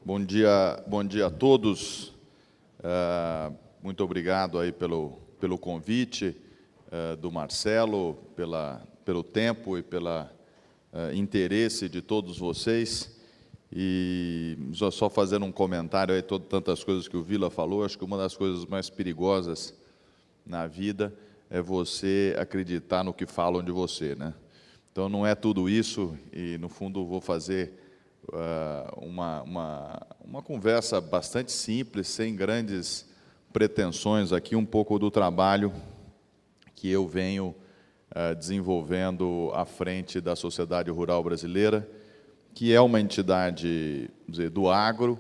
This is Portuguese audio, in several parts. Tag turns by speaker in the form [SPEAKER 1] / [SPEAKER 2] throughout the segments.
[SPEAKER 1] Bom dia a todos. Muito obrigado aí pelo convite do Marcelo, pelo tempo e pelo interesse de todos vocês. E só fazendo um comentário aí, tantas coisas que o Vila falou, acho que uma das coisas mais perigosas na vida é você acreditar no que falam de você, né? Então não é tudo isso, e no fundo vou fazer uma conversa bastante simples, sem grandes pretensões aqui, um pouco do trabalho que eu venho desenvolvendo à frente da Sociedade Rural Brasileira, que é uma entidade, vamos dizer, do agro,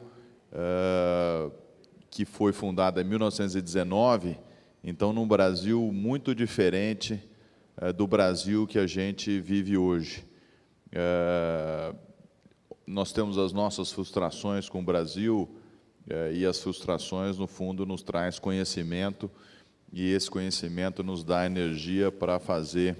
[SPEAKER 1] que foi fundada em 1919, então num Brasil muito diferente do Brasil que a gente vive hoje. Nós temos as nossas frustrações com o Brasil, e as frustrações, no fundo, nos traz conhecimento, e esse conhecimento nos dá energia para fazer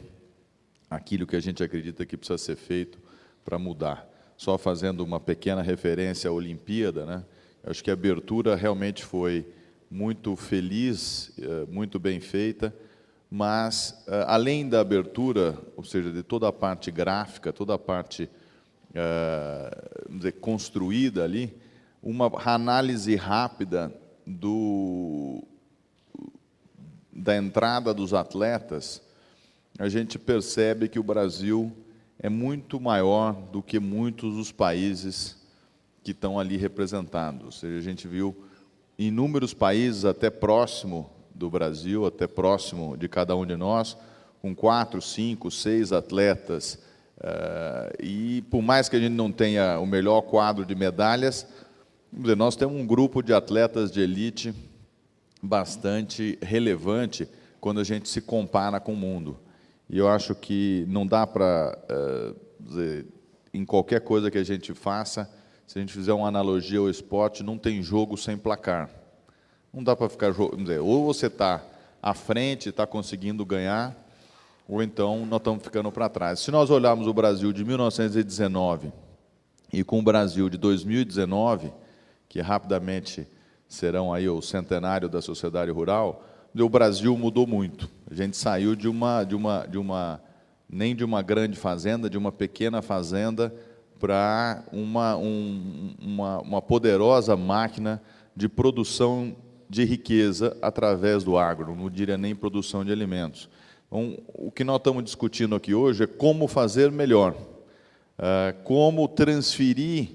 [SPEAKER 1] aquilo que a gente acredita que precisa ser feito para mudar. Só fazendo uma pequena referência à Olimpíada, né? Acho que a abertura realmente foi muito feliz, muito bem feita, mas, além da abertura, ou seja, de toda a parte gráfica, toda a parte vamos dizer, construída ali, uma análise rápida da entrada dos atletas, a gente percebe que o Brasil é muito maior do que muitos dos países que estão ali representados. Ou seja, a gente viu inúmeros países até próximo do Brasil, até próximo de cada um de nós, com 4, 5, 6 atletas. E por mais que a gente não tenha o melhor quadro de medalhas, vamos dizer, nós temos um grupo de atletas de elite bastante relevante quando a gente se compara com o mundo. E eu acho que não dá para, em qualquer coisa que a gente faça, se a gente fizer uma analogia ao esporte, não tem jogo sem placar. Não dá para ficar, vamos dizer, ou você está à frente, está conseguindo ganhar, ou então nós estamos ficando para trás. Se nós olharmos o Brasil de 1919 e com o Brasil de 2019, que rapidamente serão aí o centenário da sociedade rural, o Brasil mudou muito. A gente saiu nem de uma grande fazenda, de uma pequena fazenda, para uma poderosa máquina de produção de riqueza através do agro, não diria nem produção de alimentos. Então, o que nós estamos discutindo aqui hoje é como fazer melhor, como transferir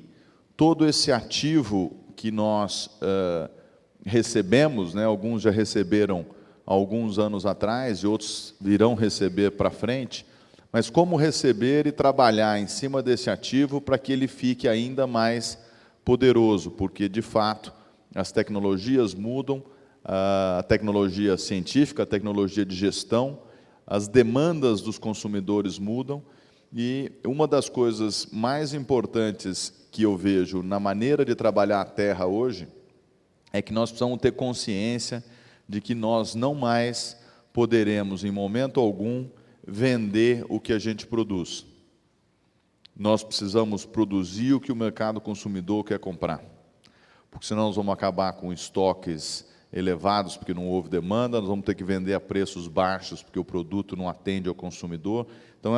[SPEAKER 1] todo esse ativo que nós recebemos, né? Alguns já receberam alguns anos atrás e outros irão receber para frente, mas como receber e trabalhar em cima desse ativo para que ele fique ainda mais poderoso, porque, de fato, as tecnologias mudam, a tecnologia científica, a tecnologia de gestão, as demandas dos consumidores mudam, e uma das coisas mais importantes que eu vejo na maneira de trabalhar a terra hoje é que nós precisamos ter consciência de que nós não mais poderemos, em momento algum, vender o que a gente produz. Nós precisamos produzir o que o mercado consumidor quer comprar, porque senão nós vamos acabar com estoques elevados, porque não houve demanda, nós vamos ter que vender a preços baixos, porque o produto não atende ao consumidor. Então,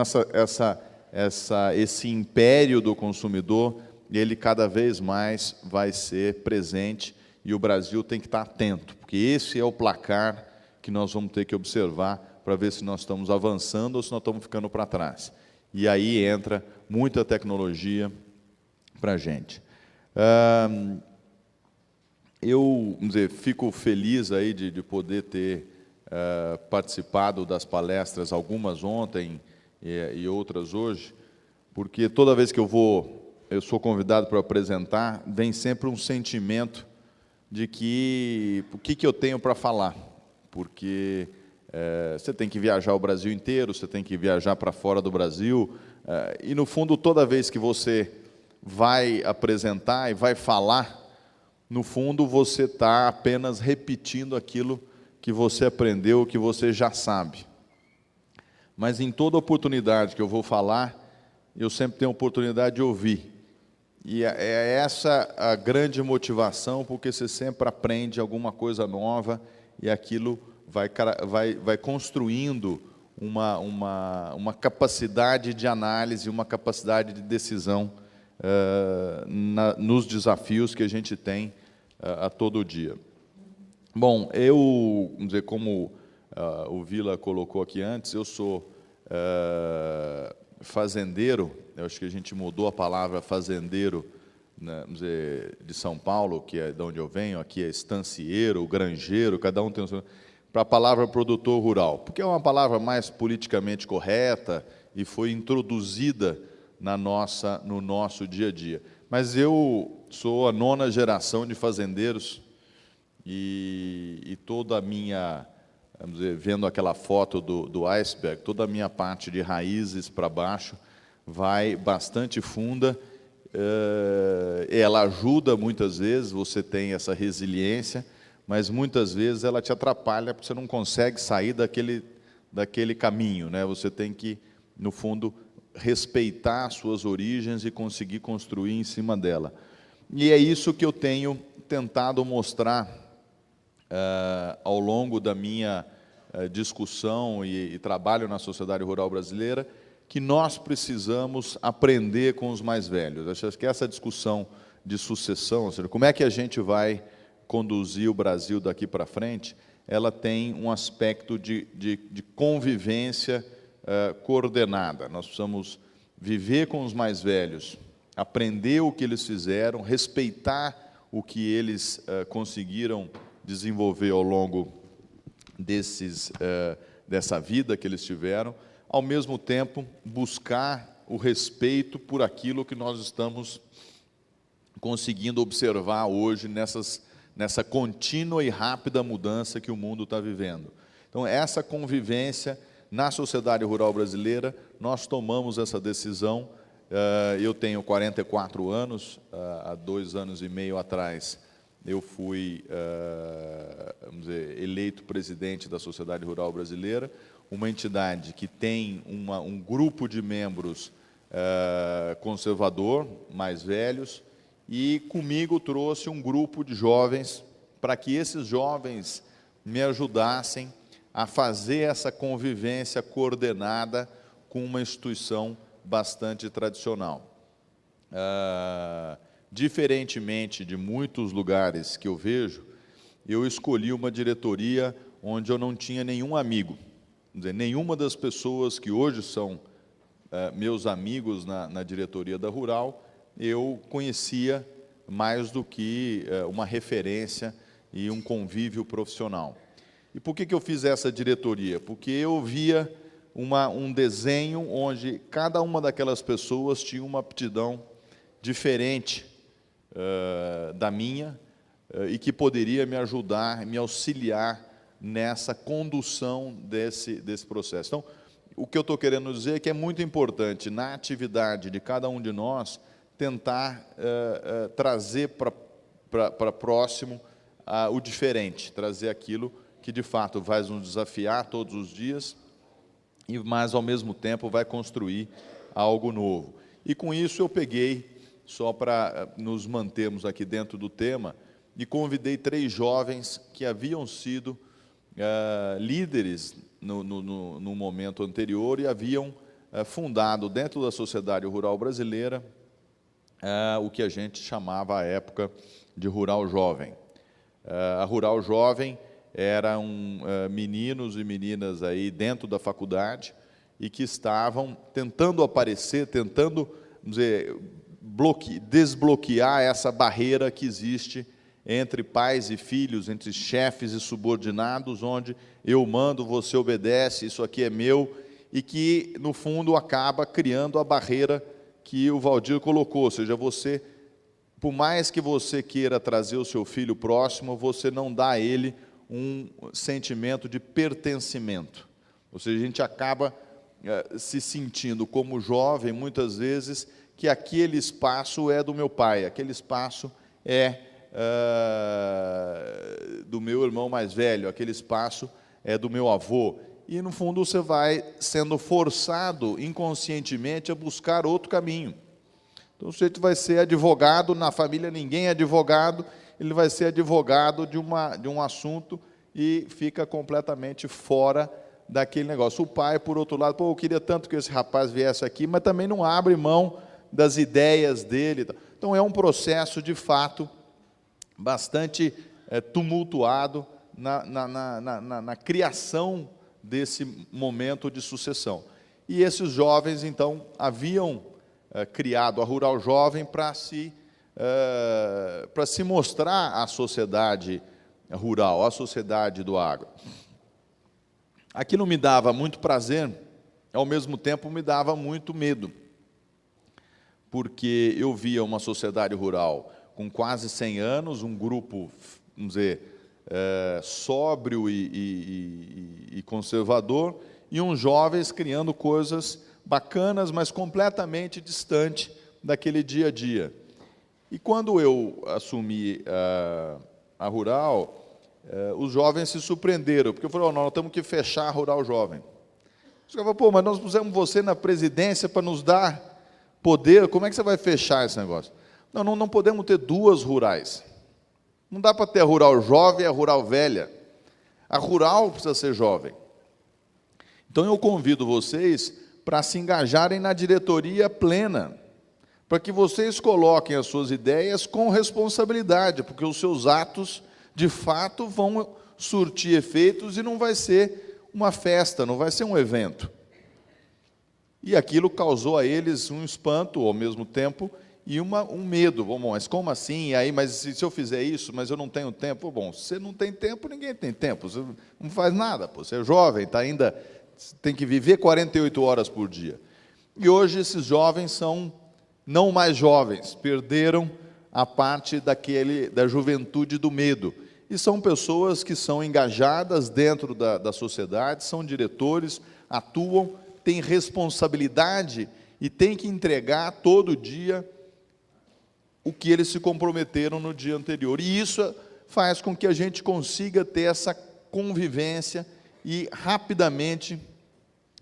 [SPEAKER 1] esse império do consumidor, ele cada vez mais vai ser presente, e o Brasil tem que estar atento, porque esse é o placar que nós vamos ter que observar para ver se nós estamos avançando ou se nós estamos ficando para trás. E aí entra muita tecnologia para a gente. Eu, vamos dizer, fico feliz aí de poder ter participado das palestras, algumas ontem e outras hoje, porque toda vez que eu sou convidado para apresentar, vem sempre um sentimento de que o que eu tenho para falar, porque você tem que viajar o Brasil inteiro, você tem que viajar para fora do Brasil, e no fundo toda vez que você vai apresentar e vai falar, no fundo você está apenas repetindo aquilo que você aprendeu, que você já sabe. Mas em toda oportunidade que eu vou falar, eu sempre tenho a oportunidade de ouvir. E é essa a grande motivação, porque você sempre aprende alguma coisa nova e aquilo vai construindo uma capacidade de análise, uma capacidade de decisão nos desafios que a gente tem a todo dia. Bom, vamos dizer, como o Vila colocou aqui antes, eu sou fazendeiro. Eu acho que a gente mudou a palavra fazendeiro, né, vamos dizer, de São Paulo, que é de onde eu venho, aqui é estancieiro, granjeiro, cada um tem o seu... Para a palavra produtor rural, porque é uma palavra mais politicamente correta e foi introduzida no nosso dia a dia. Mas eu sou a 9ª geração de fazendeiros e toda a minha, vamos dizer, vendo aquela foto do iceberg, toda a minha parte de raízes para baixo vai bastante funda. Ela ajuda muitas vezes, você tem essa resiliência, mas muitas vezes ela te atrapalha, porque você não consegue sair daquele caminho, né? Você tem que, no fundo, respeitar as suas origens e conseguir construir em cima dela. E é isso que eu tenho tentado mostrar ao longo da minha discussão e trabalho na sociedade rural brasileira, que nós precisamos aprender com os mais velhos. Acho que essa discussão de sucessão, ou seja, como é que a gente vai conduzir o Brasil daqui para frente, ela tem um aspecto de convivência coordenada. Nós precisamos viver com os mais velhos, aprender o que eles fizeram, respeitar o que eles conseguiram desenvolver ao longo dessa vida que eles tiveram, ao mesmo tempo buscar o respeito por aquilo que nós estamos conseguindo observar hoje nessa contínua e rápida mudança que o mundo está vivendo. Então, essa convivência na sociedade rural brasileira, nós tomamos essa decisão. Eu tenho 44 anos, há 2 anos e meio atrás, eu fui vamos dizer, eleito presidente da Sociedade Rural Brasileira, uma entidade que tem um grupo de membros conservador, mais velhos, e comigo trouxe um grupo de jovens, para que esses jovens me ajudassem a fazer essa convivência coordenada com uma instituição bastante tradicional. Diferentemente de muitos lugares que eu vejo, eu escolhi uma diretoria onde eu não tinha nenhum amigo. Quer dizer, nenhuma das pessoas que hoje são meus amigos na diretoria da Rural, eu conhecia mais do que uma referência e um convívio profissional. E por que eu fiz essa diretoria? Porque eu via um desenho onde cada uma daquelas pessoas tinha uma aptidão diferente da minha e que poderia me ajudar, me auxiliar nessa condução desse processo. Então, o que eu estou querendo dizer é que é muito importante, na atividade de cada um de nós, tentar trazer para próximo o diferente, trazer aquilo que, de fato, vai nos desafiar todos os dias, mas, ao mesmo tempo, vai construir algo novo. E, com isso, eu peguei, só para nos mantermos aqui dentro do tema, e convidei 3 jovens que haviam sido líderes no momento anterior e haviam fundado, dentro da Sociedade Rural Brasileira, o que a gente chamava, à época, de Rural Jovem. A Rural Jovem eram meninos e meninas aí dentro da faculdade e que estavam tentando aparecer, tentando, vamos dizer, desbloquear essa barreira que existe entre pais e filhos, entre chefes e subordinados, onde eu mando, você obedece, isso aqui é meu, e que, no fundo, acaba criando a barreira que o Valdir colocou, ou seja, você, por mais que você queira trazer o seu filho próximo, você não dá a ele um sentimento de pertencimento. Ou seja, a gente acaba se sentindo como jovem, muitas vezes, que aquele espaço é do meu pai, aquele espaço é do meu irmão mais velho, aquele espaço é do meu avô. E, no fundo, você vai sendo forçado inconscientemente a buscar outro caminho. Então, o sujeito vai ser advogado, na família ninguém é advogado, ele vai ser advogado de um assunto e fica completamente fora daquele negócio. O pai, por outro lado, eu queria tanto que esse rapaz viesse aqui, mas também não abre mão das ideias dele. Então, é um processo, de fato, bastante tumultuado na criação desse momento de sucessão. E esses jovens, então, haviam criado a Rural Jovem para se mostrar à sociedade rural, à sociedade do agro. Aquilo me dava muito prazer, ao mesmo tempo me dava muito medo, porque eu via uma sociedade rural com quase 100 anos, um grupo, vamos dizer, sóbrio e conservador, e uns jovens criando coisas bacanas, mas completamente distante daquele dia a dia. E quando eu assumi a Rural, os jovens se surpreenderam, porque eu falei, nós temos que fechar a Rural Jovem. Os caras falaram, mas nós pusemos você na presidência para nos dar poder, como é que você vai fechar esse negócio? Não podemos ter duas rurais. Não dá para ter a Rural Jovem e a Rural Velha. A Rural precisa ser jovem. Então, eu convido vocês para se engajarem na diretoria plena, para que vocês coloquem as suas ideias com responsabilidade, porque os seus atos, de fato, vão surtir efeitos e não vai ser uma festa, não vai ser um evento. E aquilo causou a eles um espanto, ao mesmo tempo, e um medo. Bom, mas como assim? E aí, mas se eu fizer isso, mas eu não tenho tempo? Bom, se você não tem tempo, ninguém tem tempo. Você não faz nada, você é jovem, tem que viver 48 horas por dia. E hoje esses jovens são não mais jovens, perderam a parte da juventude do medo. E são pessoas que são engajadas dentro da sociedade, são diretores, atuam, têm responsabilidade e têm que entregar todo dia o que eles se comprometeram no dia anterior. E isso faz com que a gente consiga ter essa convivência e rapidamente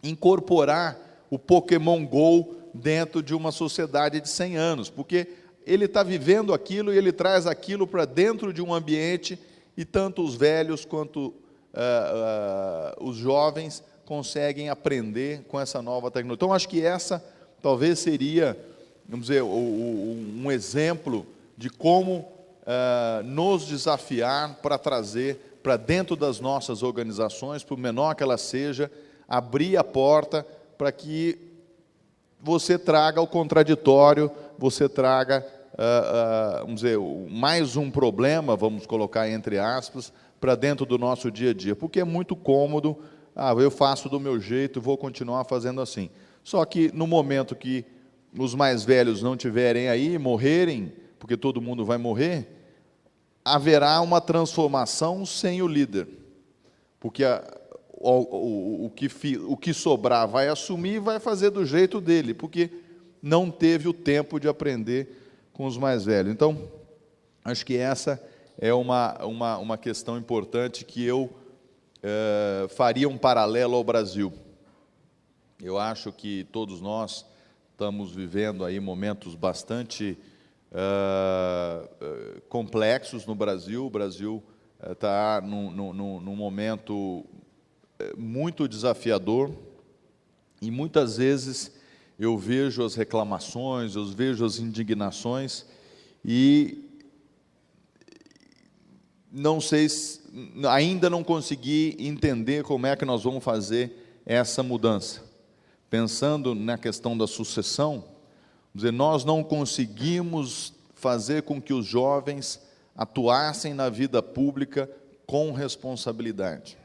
[SPEAKER 1] incorporar o Pokémon GO dentro de uma sociedade de 100 anos, porque ele está vivendo aquilo e ele traz aquilo para dentro de um ambiente e tanto os velhos quanto os jovens conseguem aprender com essa nova tecnologia. Então, acho que essa talvez seria, vamos dizer, um exemplo de como nos desafiar para trazer para dentro das nossas organizações, por menor que ela seja, abrir a porta para que você traga o contraditório, você traga, vamos dizer, mais um problema, vamos colocar entre aspas, para dentro do nosso dia a dia, porque é muito cômodo, eu faço do meu jeito, vou continuar fazendo assim. Só que no momento que os mais velhos não tiverem aí, morrerem, porque todo mundo vai morrer, haverá uma transformação sem o líder, porque o que sobrar vai assumir e vai fazer do jeito dele, porque não teve o tempo de aprender com os mais velhos. Então, acho que essa é uma questão importante que eu faria um paralelo ao Brasil. Eu acho que todos nós estamos vivendo aí momentos bastante complexos no Brasil. O Brasil está num momento muito desafiador e muitas vezes eu vejo as reclamações, eu vejo as indignações e não sei, ainda não consegui entender como é que nós vamos fazer essa mudança. Pensando na questão da sucessão, vamos dizer, nós não conseguimos fazer com que os jovens atuassem na vida pública com responsabilidade.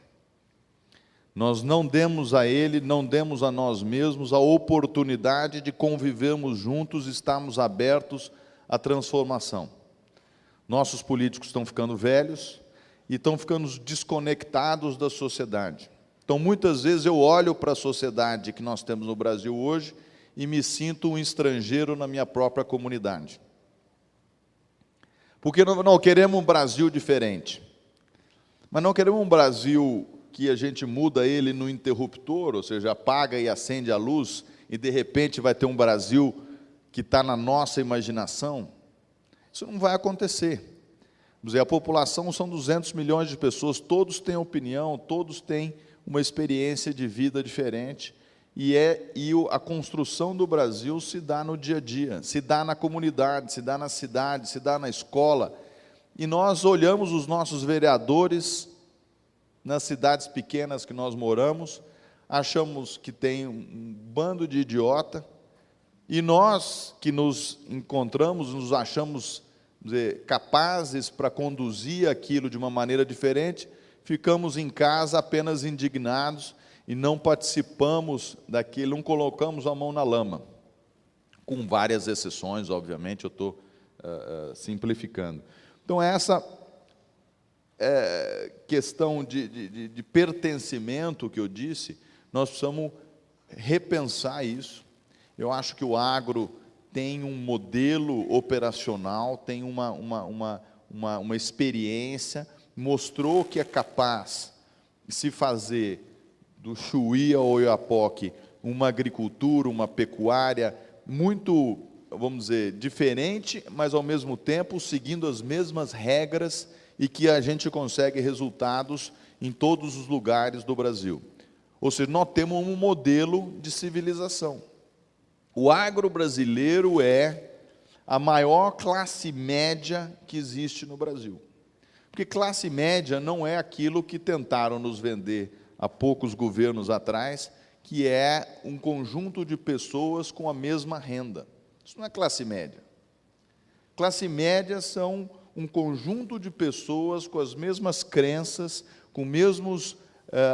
[SPEAKER 1] Nós não demos a ele, não demos a nós mesmos a oportunidade de convivermos juntos, estarmos abertos à transformação. Nossos políticos estão ficando velhos e estão ficando desconectados da sociedade. Então, muitas vezes eu olho para a sociedade que nós temos no Brasil hoje e me sinto um estrangeiro na minha própria comunidade. Porque não queremos um Brasil diferente, mas não queremos um Brasil que a gente muda ele no interruptor, ou seja, apaga e acende a luz, e de repente vai ter um Brasil que está na nossa imaginação, isso não vai acontecer. Vamos dizer, a população são 200 milhões de pessoas, todos têm opinião, todos têm uma experiência de vida diferente, e a construção do Brasil se dá no dia a dia, se dá na comunidade, se dá na cidade, se dá na escola, e nós olhamos os nossos vereadores nas cidades pequenas que nós moramos, achamos que tem um bando de idiota, e nós que nos encontramos, nos achamos capazes para conduzir aquilo de uma maneira diferente, ficamos em casa apenas indignados e não participamos daquilo, não colocamos a mão na lama, com várias exceções, obviamente, eu estou simplificando. Então, essa questão de pertencimento que eu disse, nós precisamos repensar isso. Eu acho que o agro tem um modelo operacional, tem uma experiência, mostrou que é capaz de se fazer do Chuí ao Oiapoque uma agricultura, uma pecuária muito, vamos dizer, diferente, mas ao mesmo tempo seguindo as mesmas regras e que a gente consegue resultados em todos os lugares do Brasil. Ou seja, nós temos um modelo de civilização. O agro brasileiro é a maior classe média que existe no Brasil. Porque classe média não é aquilo que tentaram nos vender há poucos governos atrás, que é um conjunto de pessoas com a mesma renda. Isso não é classe média. Classe média são um conjunto de pessoas com as mesmas crenças, com mesmos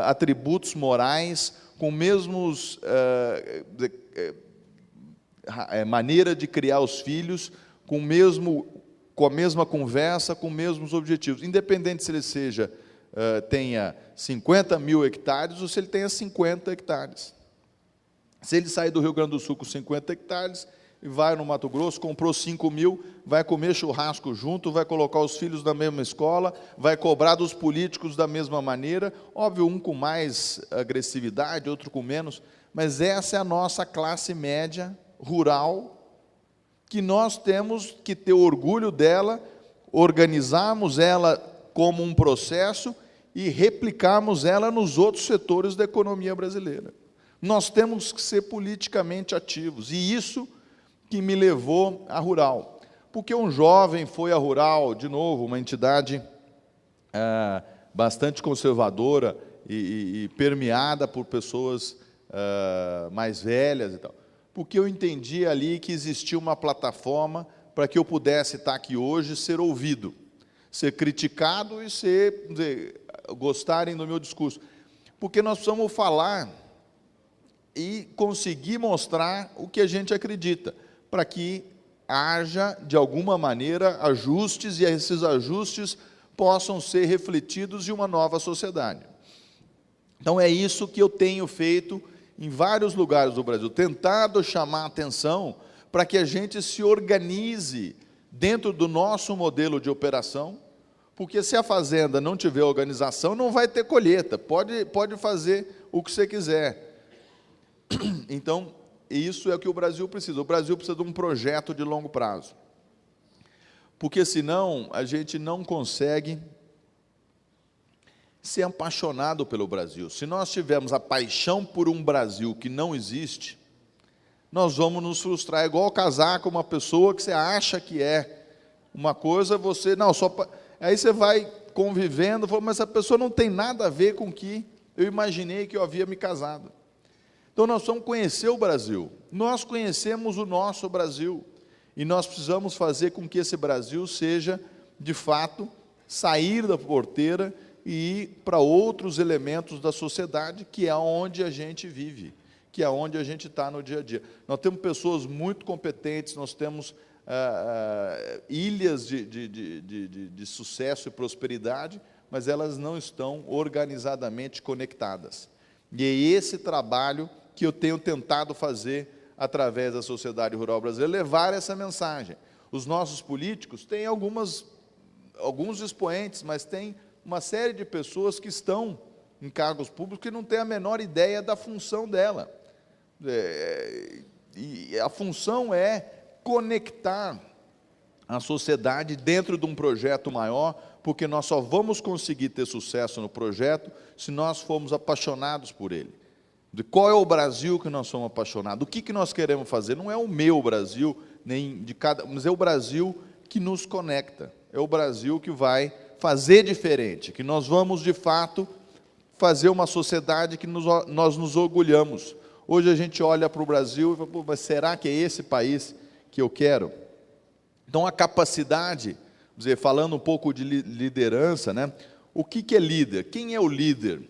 [SPEAKER 1] atributos morais, com mesmos maneira de criar os filhos, com a mesma conversa, com os mesmos objetivos, independente se ele tenha 50 mil hectares ou se ele tenha 50 hectares. Se ele sair do Rio Grande do Sul com 50 hectares e vai no Mato Grosso, comprou 5 mil, vai comer churrasco junto, vai colocar os filhos na mesma escola, vai cobrar dos políticos da mesma maneira, óbvio, um com mais agressividade, outro com menos, mas essa é a nossa classe média rural, que nós temos que ter orgulho dela, organizarmos ela como um processo e replicarmos ela nos outros setores da economia brasileira. Nós temos que ser politicamente ativos, e isso que me levou à Rural. Porque um jovem foi à Rural, de novo, uma entidade bastante conservadora e permeada por pessoas mais velhas e tal. Porque eu entendi ali que existia uma plataforma para que eu pudesse estar aqui hoje, ser ouvido, ser criticado e gostarem do meu discurso. Porque nós precisamos falar e conseguir mostrar o que a gente acredita, para que haja, de alguma maneira, ajustes, e esses ajustes possam ser refletidos em uma nova sociedade. Então, é isso que eu tenho feito em vários lugares do Brasil, tentado chamar a atenção para que a gente se organize dentro do nosso modelo de operação, porque se a fazenda não tiver organização, não vai ter colheita, pode fazer o que você quiser. Então, isso é o que o Brasil precisa. O Brasil precisa de um projeto de longo prazo, porque senão a gente não consegue ser apaixonado pelo Brasil. Se nós tivermos a paixão por um Brasil que não existe, nós vamos nos frustrar. É igual casar com uma pessoa que você acha que é uma coisa, aí você vai convivendo, mas essa pessoa não tem nada a ver com o que eu imaginei que eu havia me casado. Então, nós vamos conhecer o Brasil. Nós conhecemos o nosso Brasil, e nós precisamos fazer com que esse Brasil seja, de fato, sair da porteira e ir para outros elementos da sociedade, que é onde a gente vive, que é onde a gente está no dia a dia. Nós temos pessoas muito competentes, nós temos ilhas de sucesso e prosperidade, mas elas não estão organizadamente conectadas. E é esse trabalho que eu tenho tentado fazer através da sociedade rural brasileira, levar essa mensagem. Os nossos políticos têm alguns expoentes, mas tem uma série de pessoas que estão em cargos públicos que não têm a menor ideia da função dela. E a função é conectar a sociedade dentro de um projeto maior, porque nós só vamos conseguir ter sucesso no projeto se nós formos apaixonados por ele. De qual é o Brasil que nós somos apaixonados? O que nós queremos fazer? Não é o meu Brasil, nem de cada, mas é o Brasil que nos conecta. É o Brasil que vai fazer diferente, que nós vamos, de fato, fazer uma sociedade que nós nos orgulhamos. Hoje a gente olha para o Brasil e fala, mas será que é esse país que eu quero? Então, a capacidade, dizer, falando um pouco de liderança, né? O que é líder? Quem é o líder?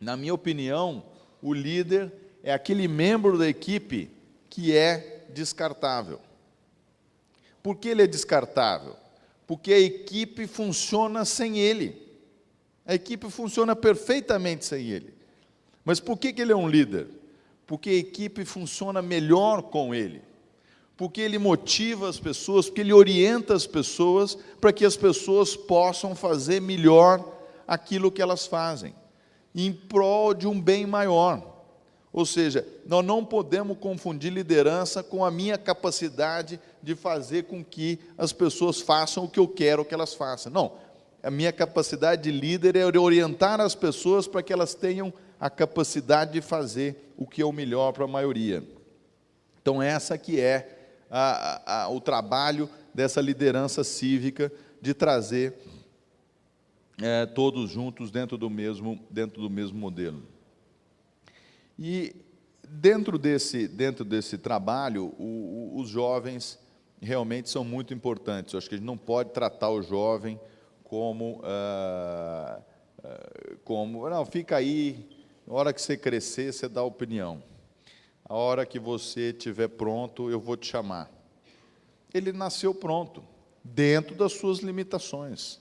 [SPEAKER 1] Na minha opinião, o líder é aquele membro da equipe que é descartável. Por que ele é descartável? Porque a equipe funciona sem ele. A equipe funciona perfeitamente sem ele. Mas por que ele é um líder? Porque a equipe funciona melhor com ele. Porque ele motiva as pessoas, porque ele orienta as pessoas para que as pessoas possam fazer melhor aquilo que elas fazem, em prol de um bem maior. Ou seja, nós não podemos confundir liderança com a minha capacidade de fazer com que as pessoas façam o que eu quero que elas façam. Não, a minha capacidade de líder é orientar as pessoas para que elas tenham a capacidade de fazer o que é o melhor para a maioria. Então, essa que é o trabalho dessa liderança cívica, de trazer todos juntos dentro do mesmo modelo. E dentro desse trabalho, os jovens realmente são muito importantes. Eu acho que a gente não pode tratar o jovem como não, fica aí, na hora que você crescer, você dá opinião. A hora que você estiver pronto, eu vou te chamar. Ele nasceu pronto, dentro das suas limitações,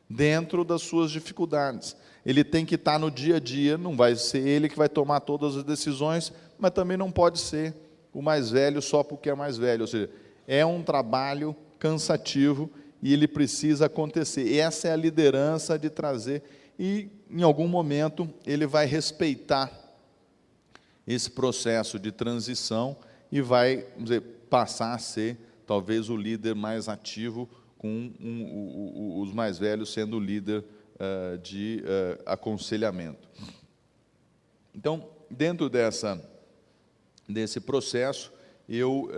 [SPEAKER 1] dentro das suas dificuldades. Ele tem que estar no dia a dia, não vai ser ele que vai tomar todas as decisões, mas também não pode ser o mais velho só porque é mais velho. Ou seja, é um trabalho cansativo e ele precisa acontecer. E essa é a liderança de trazer, e em algum momento ele vai respeitar esse processo de transição e vai, vamos dizer, passar a ser talvez o líder mais ativo, com os mais velhos sendo o líder de aconselhamento. Então, dentro desse processo, eu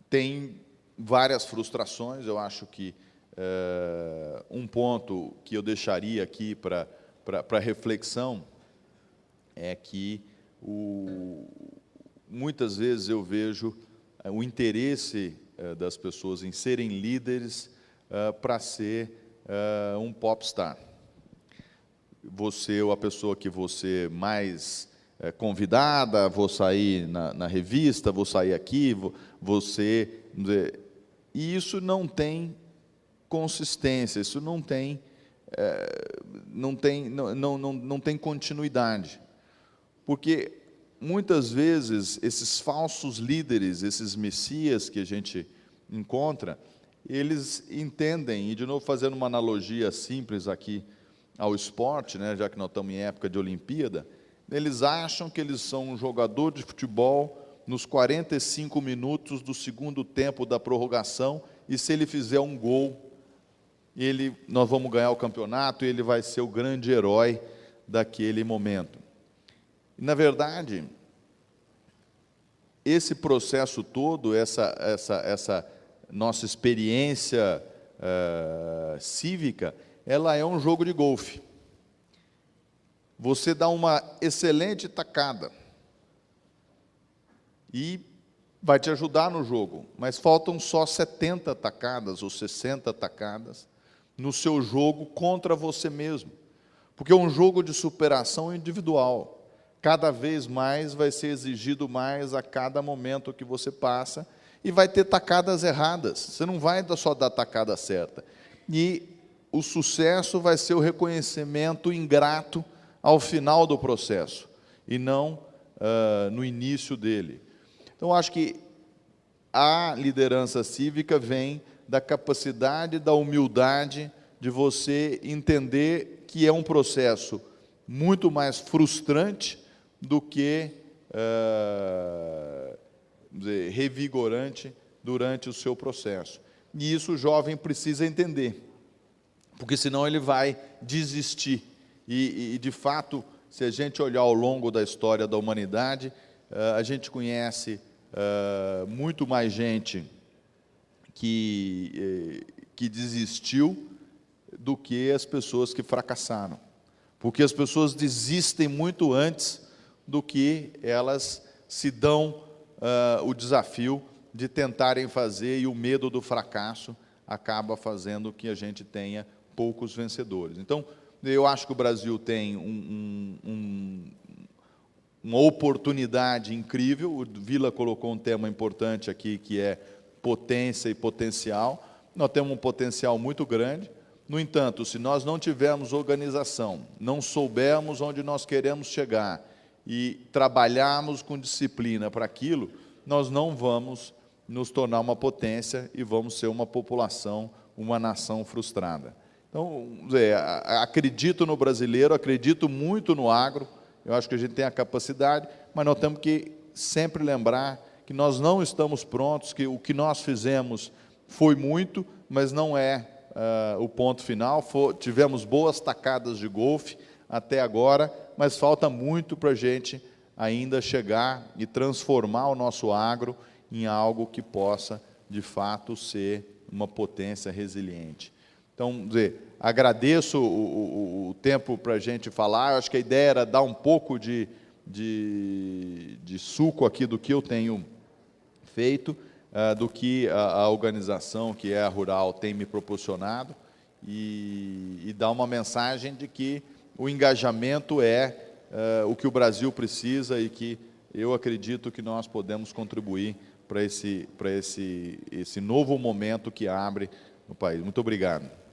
[SPEAKER 1] tenho várias frustrações. Eu acho que um ponto que eu deixaria aqui para reflexão é que muitas vezes eu vejo o interesse das pessoas em serem líderes para ser um popstar. Você ou a pessoa que você mais convidada, vou sair na revista, vou sair aqui, você... E isso não tem consistência, isso não tem continuidade. Porque, muitas vezes, esses falsos líderes, esses messias que a gente encontra, eles entendem, e de novo fazendo uma analogia simples aqui ao esporte, né, já que nós estamos em época de Olimpíada, eles acham que eles são um jogador de futebol nos 45 minutos do segundo tempo da prorrogação, e se ele fizer um gol, nós vamos ganhar o campeonato, e ele vai ser o grande herói daquele momento. E, na verdade, esse processo todo, essa nossa experiência cívica, ela é um jogo de golfe. Você dá uma excelente tacada e vai te ajudar no jogo, mas faltam só 70 tacadas ou 60 tacadas no seu jogo contra você mesmo, porque é um jogo de superação individual. Cada vez mais vai ser exigido mais a cada momento que você passa, e vai ter tacadas erradas, você não vai só dar a tacada certa. E o sucesso vai ser o reconhecimento ingrato ao final do processo, e não no início dele. Então, acho que a liderança cívica vem da capacidade, da humildade, de você entender que é um processo muito mais frustrante do que dizer, revigorante durante o seu processo. E isso o jovem precisa entender, porque senão ele vai desistir. E de fato, se a gente olhar ao longo da história da humanidade, a gente conhece muito mais gente que desistiu do que as pessoas que fracassaram. Porque as pessoas desistem muito antes do que elas se dão o desafio de tentarem fazer, e o medo do fracasso acaba fazendo que a gente tenha poucos vencedores. Então, eu acho que o Brasil tem uma oportunidade incrível. O Vila colocou um tema importante aqui, que é potência e potencial. Nós temos um potencial muito grande. No entanto, se nós não tivermos organização, não soubermos onde nós queremos chegar e trabalharmos com disciplina para aquilo, nós não vamos nos tornar uma potência e vamos ser uma população, uma nação frustrada. Então, acredito no brasileiro, acredito muito no agro, eu acho que a gente tem a capacidade, mas nós temos que sempre lembrar que nós não estamos prontos, que o que nós fizemos foi muito, mas não é o ponto final. Tivemos boas tacadas de golfe até agora, mas falta muito para a gente ainda chegar e transformar o nosso agro em algo que possa, de fato, ser uma potência resiliente. Então, agradeço o tempo para a gente falar. Eu acho que a ideia era dar um pouco de suco aqui do que eu tenho feito, do que a organização, que é a Rural, tem me proporcionado, e dar uma mensagem de que o engajamento é o que o Brasil precisa e que eu acredito que nós podemos contribuir para esse novo momento que abre no país. Muito obrigado.